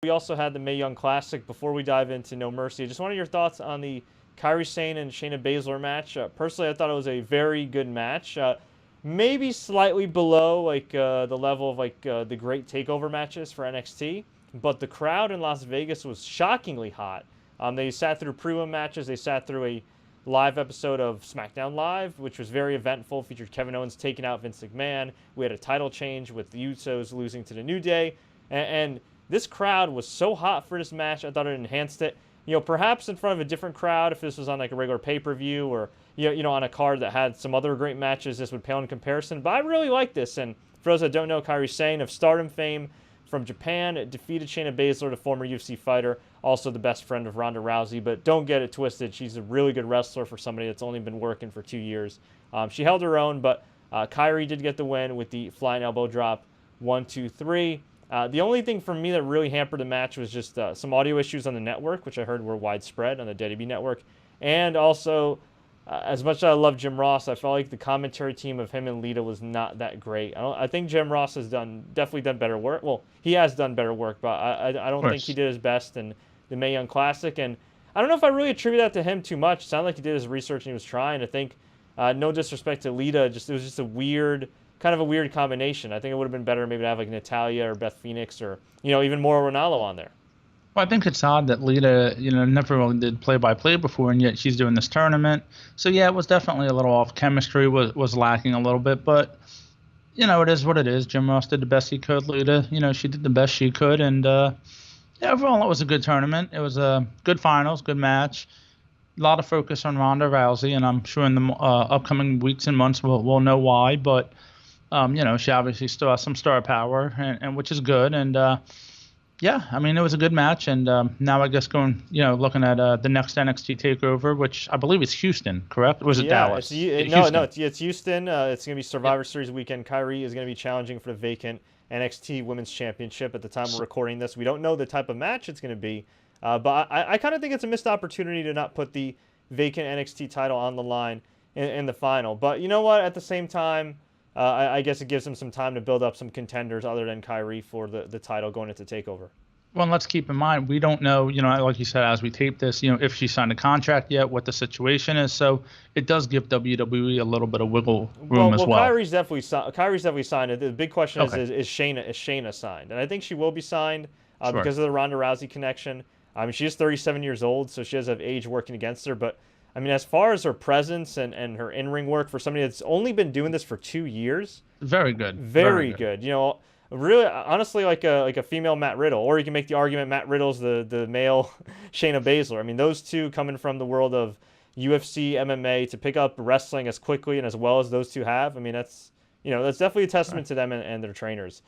We also had the Mae Young Classic. Before we dive into No Mercy, just wanted your thoughts on the Kairi Sane and Shayna Baszler match. Personally, I thought it was a very good match. Maybe slightly below the level of the great takeover matches for NXT, but the crowd in Las Vegas was shockingly hot. They sat through prelim matches. They sat through a live episode of SmackDown Live, which was very eventful. Featured Kevin Owens taking out Vince McMahon. We had a title change with the Usos losing to the New Day, and this crowd was so hot for this match. I thought it enhanced it. Perhaps in front of a different crowd, if this was on like a regular pay-per-view or on a card that had some other great matches, this would pale in comparison. But I really like this. And for those that don't know, Kairi Sane of Stardom fame from Japan defeated Shayna Baszler, the former UFC fighter, also the best friend of Ronda Rousey. But don't get it twisted. She's a really good wrestler for somebody that's only been working for 2 years. She held her own, but Kairi did get the win with the flying elbow drop. 1, 2, 3. The only thing for me that really hampered the match was just some audio issues on the network, which I heard were widespread on the WWE network. And also, as much as I love Jim Ross, I felt like the commentary team of him and Lita was not that great. I think Jim Ross has definitely done better work. Well, he has done better work, but I don't think he did his best in the Mae Young Classic. And I don't know if I really attribute that to him too much. It sounded like he did his research and he was trying. I think, no disrespect to Lita, it was just a weird combination. I think it would have been better maybe to have like Natalya or Beth Phoenix or even Mauro Ranallo on there. Well, I think it's odd that Lita, never really did play-by-play before, and yet she's doing this tournament. So yeah, it was definitely a little off. Chemistry was lacking a little bit, but it is what it is. Jim Ross did the best he could. Lita, she did the best she could, and yeah, overall it was a good tournament. It was a good finals, good match. A lot of focus on Ronda Rousey, and I'm sure in the upcoming weeks and months we'll know why, but. She obviously still has some star power, and which is good. And yeah, I mean, it was a good match. And now I guess looking at the next NXT takeover, which I believe is Houston, correct? Or was it Dallas? It's Houston. It's going to be Survivor Series weekend. Kairi is going to be challenging for the vacant NXT Women's Championship. At the time we're recording this, we don't know the type of match it's going to be, but I kind of think it's a missed opportunity to not put the vacant NXT title on the line in the final. But you know what? At the same time. I guess it gives them some time to build up some contenders other than Kairi for the title going into TakeOver. Well, and let's keep in mind, we don't know, like you said, as we tape this, if she signed a contract yet, what the situation is. So it does give WWE a little bit of wiggle room as well. Kairi's definitely signed. The big question is Shayna signed? And I think she will be signed because of the Ronda Rousey connection. I mean, she is 37 years old, so she does have age working against her, but I mean, as far as her presence and her in-ring work for somebody that's only been doing this for 2 years, very good. Very good. Really, honestly, like a female Matt Riddle, or you can make the argument Matt Riddle's the male Shayna Baszler. I mean, those two coming from the world of UFC, MMA to pick up wrestling as quickly and as well as those two have. I mean, that's definitely a testament to them and their trainers.